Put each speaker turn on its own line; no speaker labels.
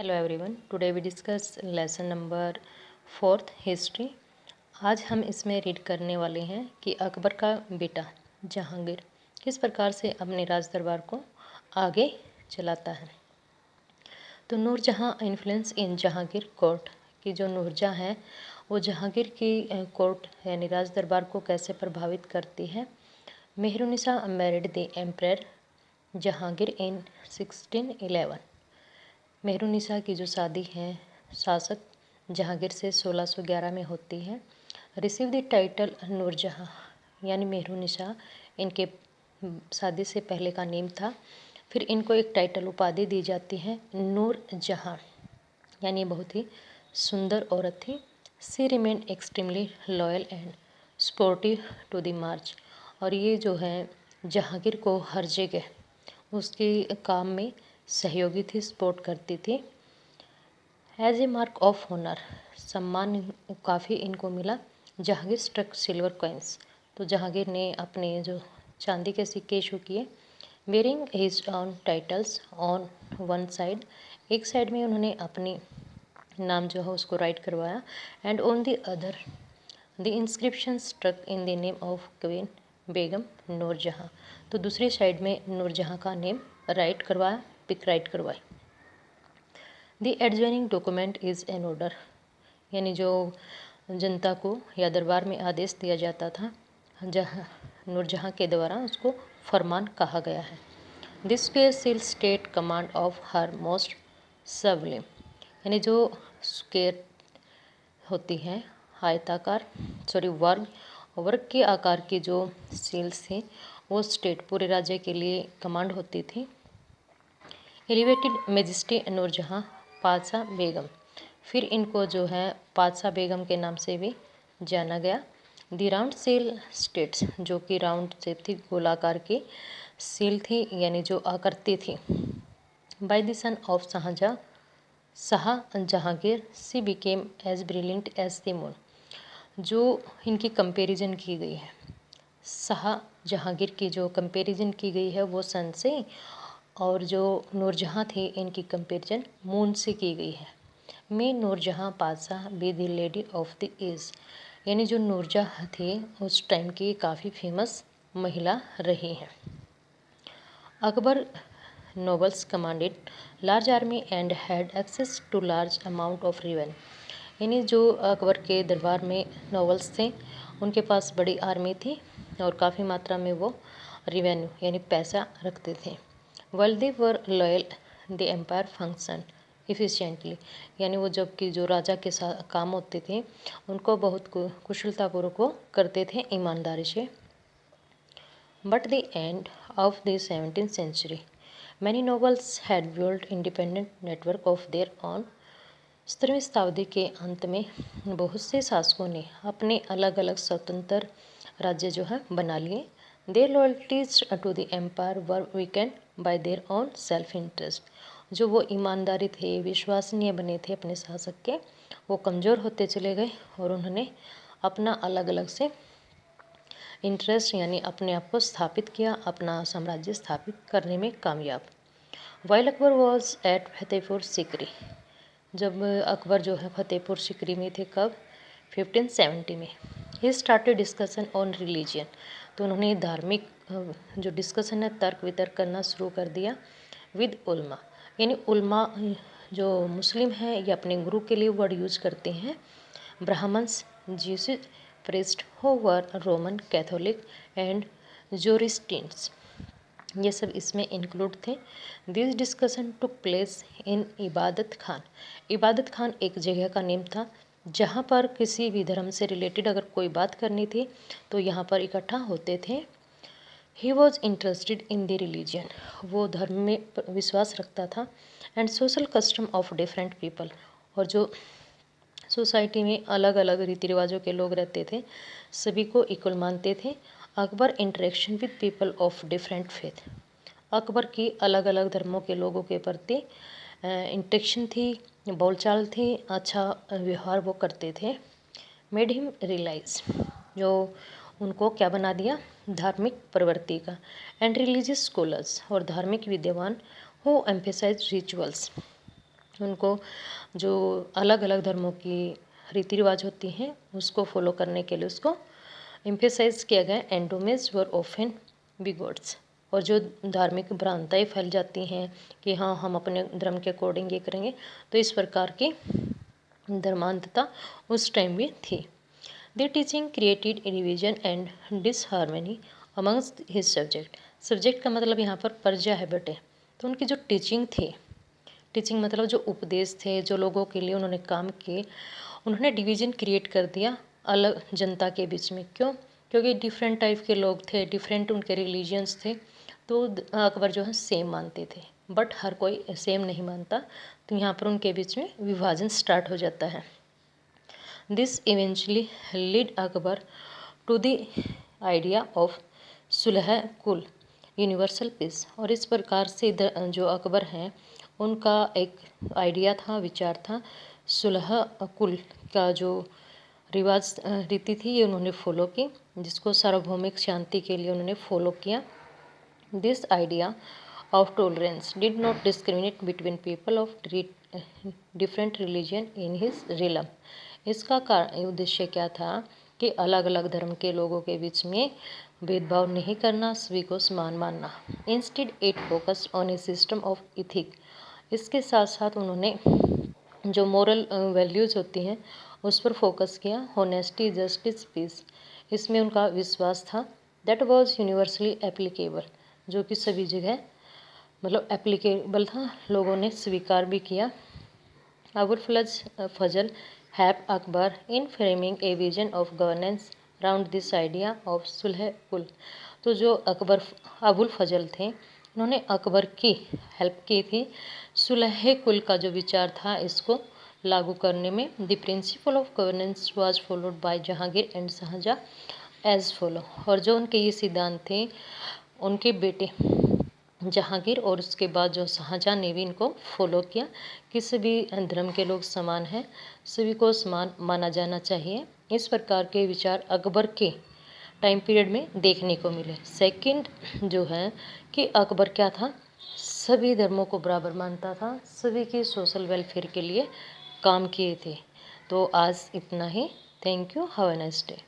Hello everyone, today we discuss lesson number 4 history. आज हम इसमें रीड करने वाले हैं कि अकबर का बेटा जहांगीर किस प्रकार से अपने राज दरबार को आगे चलाता है। तो Nur Jahan influence in Jahangir court की जो नूरजहां है वो जहांगीर की कोर्ट यानी राज दरबार को कैसे प्रभावित करती है। Mehrunnisa married the emperor Jahangir in 1611। Mehrunnisa की जो शादी है शासक जहांगीर से 1611 में होती है। रिसीव द टाइटल नूरजहां यानी मेहरुनिसा इनके शादी से पहले का नेम था। फिर इनको एक टाइटल उपाधि दी जाती है नूरजहां यानी बहुत ही सुंदर औरत थी। She remain extremely loyal and sportive to the march. और ये जो है जहांगीर को हर जगह उसके काम में सहयोगी थी, सपोर्ट करती थी। As a mark of honour सम्मान काफ़ी इनको मिला। जहांगीर स्ट्रक सिल्वर कॉइन्स, तो जहांगीर ने अपने जो चांदी के सिक्के इशू किए। Wearing his own titles on one side, एक साइड में उन्होंने अपनी नाम जो है उसको राइट करवाया। And on the other the inscription struck in the name of queen Begum Nurjahan, तो दूसरी साइड में नूरजहां का नेम राइट करवाया, पिक राइट करवाई। The adjoining document is an order यानी जो जनता को या दरबार में आदेश दिया जाता था जहाँ नूरजहां के द्वारा उसको फरमान कहा गया है। This square seal state command of her most sublime यानी जो स्क्वेयर होती है आयताकार वर्ग के आकार की जो सील्स थी वो स्टेट पूरे राज्य के लिए कमांड होती थी। एलिवेटेड मेजेस्टी नूरजहां पादशाह बेगम, फिर इनको जो है पादशाह बेगम के नाम से भी जाना गया। दी राउंड सील स्टेट्स, जो कि राउंड शेप थी, गोलाकार की सील थी यानी जो आकृति थी। By the son of Shah Jahangir she became as brilliant as the moon, जो इनकी कंपैरिजन की गई है शाह जहांगीर की जो कंपैरिजन की गई है वो सन से, और जो नूरजहां थी इनकी कंपैरिजन मून से की गई है। May Nurjahan Padshah be the lady of the age, यानी जो नूरजहां थी उस टाइम की काफ़ी फेमस महिला रही हैं। Akbar nobles commanded large army and had access to large amount of revenue, यानी जो अकबर के दरबार में नोबल्स थे उनके पास बड़ी आर्मी थी और काफ़ी मात्रा में वो रिवेन्यू यानी पैसा रखते थे। While they were loyal, the empire functioned efficiently, यानी वो जबकि जो राजा के साथ काम होते थे उनको बहुत कुशलतापूर्वक वो करते थे ईमानदारी से। But the end of the 17th century, many nobles had built independent network of their own. 17वीं शताब्दी के अंत में बहुत से शासकों ने अपने अलग अलग स्वतंत्र राज्य जो है बना लिए। Their loyalties to the empire were weakened by their own self interest, जो वो ईमानदारी थे, विश्वसनीय बने थे अपने शासक के, वो कमज़ोर होते चले गए और उन्होंने अपना अलग अलग से इंटरेस्ट यानी अपने आप को स्थापित किया, अपना साम्राज्य स्थापित करने में कामयाब। While Akbar was at Fatehpur Sikri, जब अकबर जो है फतेहपुर सीकरी में थे, कब 1570 में। He started discussion on religion, तो उन्होंने धार्मिक जो डिस्कशन है तर्क वितर्क करना शुरू कर दिया विद उल्मा, यानी उल्मा जो मुस्लिम हैं ये अपने गुरु के लिए वर्ड यूज करते हैं। Brahmans, Jesus priest who were Roman Catholic and Zoroastrians, ये सब इसमें इंक्लूड थे। This discussion took place in Ibadat Khana. इबादत खान एक जगह का नेम था जहाँ पर किसी भी धर्म से रिलेटेड अगर कोई बात करनी थी तो यहाँ पर इकट्ठा होते थे। He was interested in the religion, वो धर्म में विश्वास रखता था। And social custom of different people, और जो सोसाइटी में अलग अलग रीति रिवाजों के लोग रहते थे सभी को इक्वल मानते थे। Akbar interaction with people of different faith, Akbar की अलग अलग धर्मों के लोगों के प्रति इंटरेक्शन थी, बोलचाल थी, अच्छा व्यवहार वो करते थे। मेड हिम रियलाइज, जो उनको क्या बना दिया, धार्मिक प्रवृत्ति का। एंड रिलीजियस स्कॉलर्स, और धार्मिक विद्वान हु एम्फेसाइज रिचुअल्स, उनको जो अलग अलग धर्मों की रीति रिवाज होती हैं उसको फॉलो करने के लिए उसको एम्फेसाइज किया गया। एंडोमेज वर ऑफन बिगोट्स, और जो धार्मिक भ्रांताएँ फैल जाती हैं कि हाँ हम अपने धर्म के अकॉर्डिंग ये करेंगे, तो इस प्रकार की धर्मांधता उस टाइम भी थी। Their teaching created division and disharmony amongst his subject। Subject का मतलब यहाँ पर प्रजा है बेटे। तो उनकी जो टीचिंग थी, टीचिंग मतलब जो उपदेश थे, जो लोगों के लिए उन्होंने काम किए, उन्होंने डिवीजन क्रिएट कर दिया अलग जनता के बीच में। क्यों? क्योंकि डिफरेंट टाइप के लोग थे, डिफरेंट उनके रिलीजियंस थे। तो अकबर जो है सेम मानते थे, बट हर कोई सेम नहीं मानता, तो यहाँ पर उनके बीच में विभाजन स्टार्ट हो जाता है। This eventually led Akbar to the idea of सुलह कुल यूनिवर्सल पीस। और इस प्रकार से जो अकबर हैं उनका एक आइडिया था, विचार था, सुलह कुल का जो रिवाज रीति थी ये उन्होंने फॉलो की, जिसको सार्वभौमिक शांति के लिए उन्होंने फॉलो किया। This idea of tolerance did not discriminate between people of different religion in his realm। इसका उद्देश्य क्या था कि अलग अलग धर्म के लोगों के बीच में भेदभाव नहीं करना, सभी को समान मानना। Instead it focus on A system of ethic. इसके साथ साथ उन्होंने जो मॉरल वैल्यूज़ होती हैं उस पर फोकस किया। होनेस्टी, जस्टिस, पीस, इसमें उनका विश्वास था। दैट वॉज यूनिवर्सली एप्लीकेबल, जो कि सभी जगह मतलब एप्लीकेबल था, लोगों ने स्वीकार भी किया। अबुल फजल हैप Akbar in framing a vision of governance around this idea of sulh kul. तो जो अबुल फजल थे उन्होंने अकबर की हेल्प की थी सुलह कुल का जो विचार था इसको लागू करने में। The principle of governance was followed by Jahangir and Shah Jahan as follow. और जो उनके ये सिद्धांत थे उनके बेटे जहांगीर और उसके बाद जो शाहजहां ने भी इनको फॉलो किया कि सभी धर्म के लोग समान हैं, सभी को समान माना जाना चाहिए। इस प्रकार के विचार अकबर के टाइम पीरियड में देखने को मिले। सेकंड जो है कि अकबर क्या था, सभी धर्मों को बराबर मानता था, सभी के सोशल वेलफेयर के लिए काम किए थे। तो आज इतना ही। Thank you, have a nice day.